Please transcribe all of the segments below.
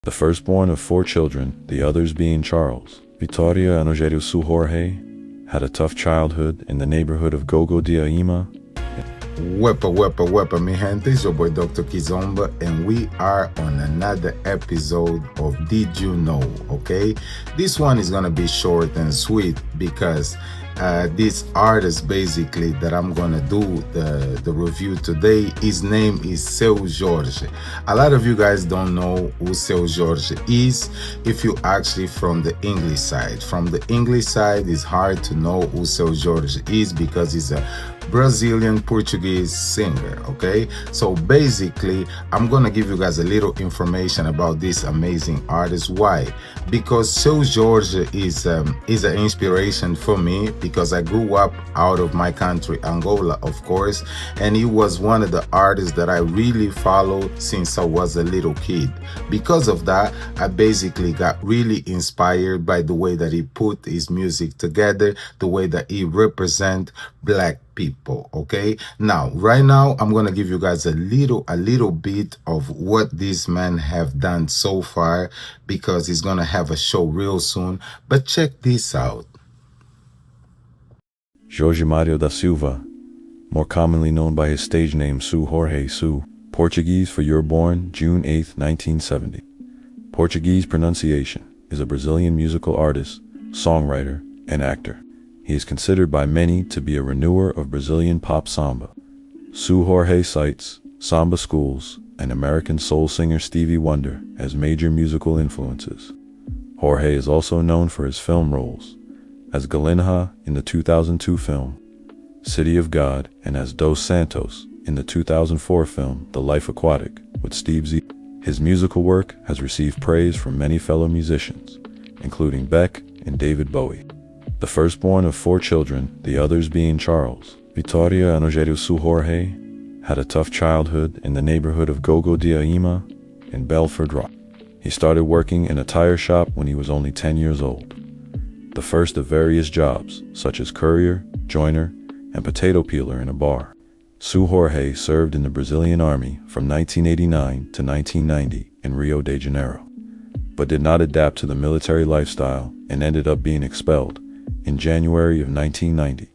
The firstborn of 4 children, the others being Charles, Vitoria and Rogério Seu Jorge, had a tough childhood in the neighborhood of Gogo de Aima. Wepa, mi gente, it's your boy Dr. Kizomba, and we are on another episode of Did You Know, okay? This one is gonna be short and sweet because this artist basically that I'm gonna do the review today, his name is Seu Jorge. A lot of you guys don't know who Seu Jorge is if you actually from the English side. From the English side, it's hard to know who Seu Jorge is because he's a Brazilian Portuguese singer, okay? So basically, I'm gonna give you guys a little information about this amazing artist. Why? Because Seu Jorge is an inspiration for me because I grew up out of my country, Angola, of course, and he was one of the artists that I really followed since I was a little kid. Because of that, I basically got really inspired by the way that he put his music together, the way that he represent black people. Okay, now right now I'm gonna give you guys a little bit of what this man have done so far because he's gonna have a show real soon, but check this out. Jorge Mario da Silva, more commonly known by his stage name Seu Jorge Seu, Portuguese for you're born June 8, 1970. Portuguese pronunciation, is a Brazilian musical artist, songwriter, and actor. He is considered by many to be a renewer of Brazilian pop samba. Seu Jorge cites samba schools and American soul singer Stevie Wonder as major musical influences. Jorge is also known for his film roles, as Galinha in the 2002 film City of God and as Dos Santos in the 2004 film The Life Aquatic with Steve Z. His musical work has received praise from many fellow musicians, including Beck and David Bowie. The firstborn of 4 children, the others being Charles, Vitoria and Rogério Seu Jorge, had a tough childhood in the neighborhood of Gogo de Aima in Belford Rock. He started working in a tire shop when he was only 10 years old, the first of various jobs such as courier, joiner, and potato peeler in a bar. Seu Jorge served in the Brazilian Army from 1989 to 1990 in Rio de Janeiro, but did not adapt to the military lifestyle and ended up being expelled in January of 1990.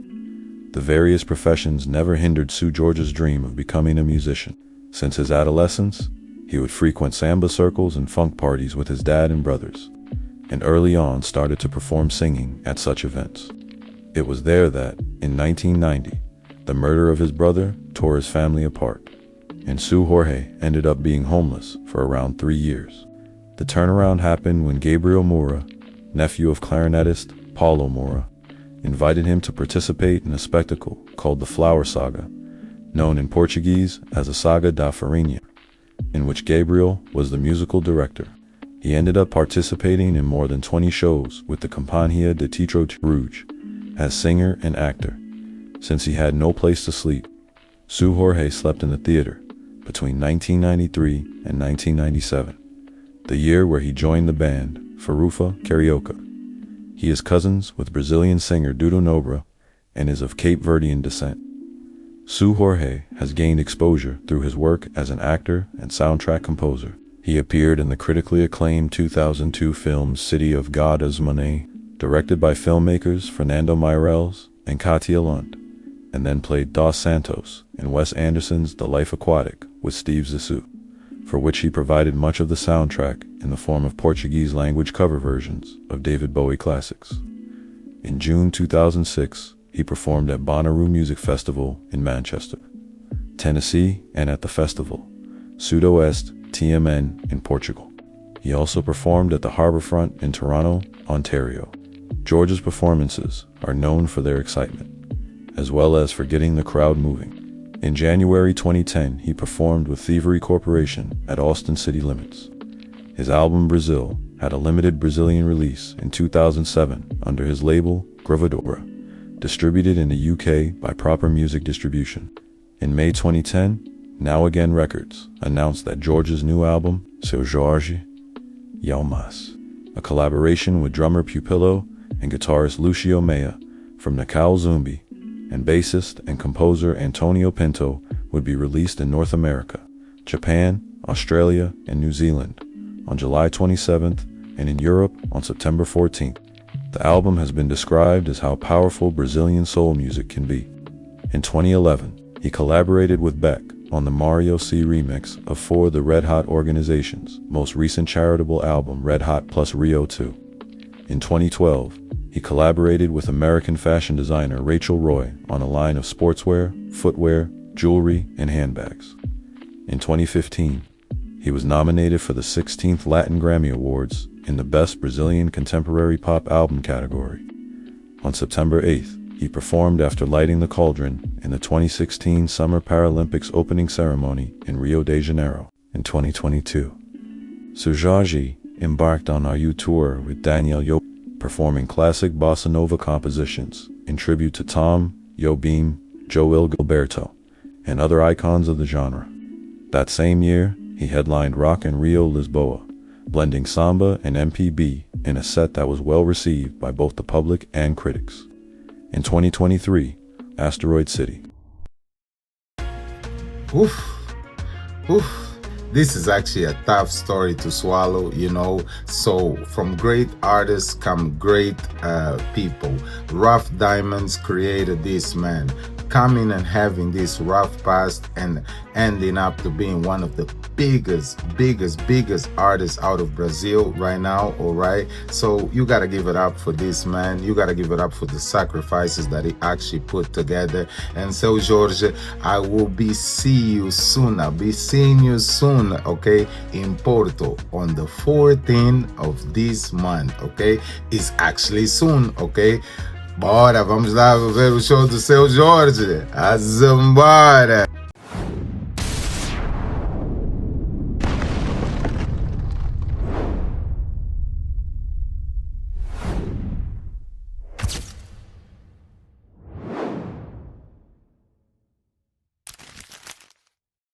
The various professions never hindered Seu Jorge's dream of becoming a musician. Since his adolescence, he would frequent samba circles and funk parties with his dad and brothers, and early on started to perform singing at such events. It was there that, in 1990, the murder of his brother tore his family apart, and Seu Jorge ended up being homeless for around 3 years. The turnaround happened when Gabriel Moura, nephew of clarinetist Paulo Moura, invited him to participate in a spectacle called the Flower Saga, known in Portuguese as the Saga da Farinha, in which Gabriel was the musical director. He ended up participating in more than 20 shows with the Companhia de Teatro Rouge as singer and actor. Since he had no place to sleep, Seu Jorge slept in the theater between 1993 and 1997, the year where he joined the band Farufa Carioca. He is cousins with Brazilian singer Dudu Nobra and is of Cape Verdean descent. Seu Jorge has gained exposure through his work as an actor and soundtrack composer. He appeared in the critically acclaimed 2002 film City of God as Monet, directed by filmmakers Fernando Meirelles and Katia Lund, and then played Dos Santos in Wes Anderson's The Life Aquatic with Steve Zissou, for which he provided much of the soundtrack in the form of Portuguese language cover versions of David Bowie classics. In June 2006, he performed at Bonnaroo Music Festival in Manchester, Tennessee, and at the festival Sudoeste TMN in Portugal. He also performed at the Harbourfront in Toronto, Ontario. Jorge's performances are known for their excitement, as well as for getting the crowd moving. In January 2010, he performed with Thievery Corporation at Austin City Limits. His album Brazil had a limited Brazilian release in 2007 under his label Gravadora, distributed in the UK by Proper Music Distribution. In May 2010, Now Again Records announced that Jorge's new album, Seu Jorge, Yalmas, a collaboration with drummer Pupillo and guitarist Lucio Meia from Nakao Zumbi, and bassist and composer Antonio Pinto, would be released in North America, Japan, Australia, and New Zealand on July 27th and in Europe on September 14th. The album has been described as how powerful Brazilian soul music can be. In 2011, he collaborated with Beck on the Mario C remix of For the Red Hot Organization's most recent charitable album Red Hot plus Rio 2. In 2012, he collaborated with American fashion designer Rachel Roy on a line of sportswear, footwear, jewelry, and handbags. In 2015, he was nominated for the 16th Latin Grammy Awards in the Best Brazilian Contemporary Pop Album category. On September 8th, he performed after lighting the cauldron in the 2016 Summer Paralympics opening ceremony in Rio de Janeiro. In 2022, Seu Jorge embarked on our U tour with Daniel Yo, performing classic bossa nova compositions in tribute to Tom, Jobim, Joel Gilberto, and other icons of the genre. That same year, he headlined Rock in Rio Lisboa, blending samba and MPB in a set that was well received by both the public and critics. In 2023, Asteroid City. Oof. This is actually a tough story to swallow, you know. So from great artists come great people. Rough Diamonds created this man, coming and having this rough past and ending up to being one of the biggest artists out of Brazil right now. All right, so you gotta give it up for this man. You gotta give it up for the sacrifices that he actually put together. And Seu Jorge, I will be seeing you soon, okay, in Porto on the 14th of this month, okay? It's actually soon, okay? Bora, vamos lá ver o show do Seu Jorge. Azambora!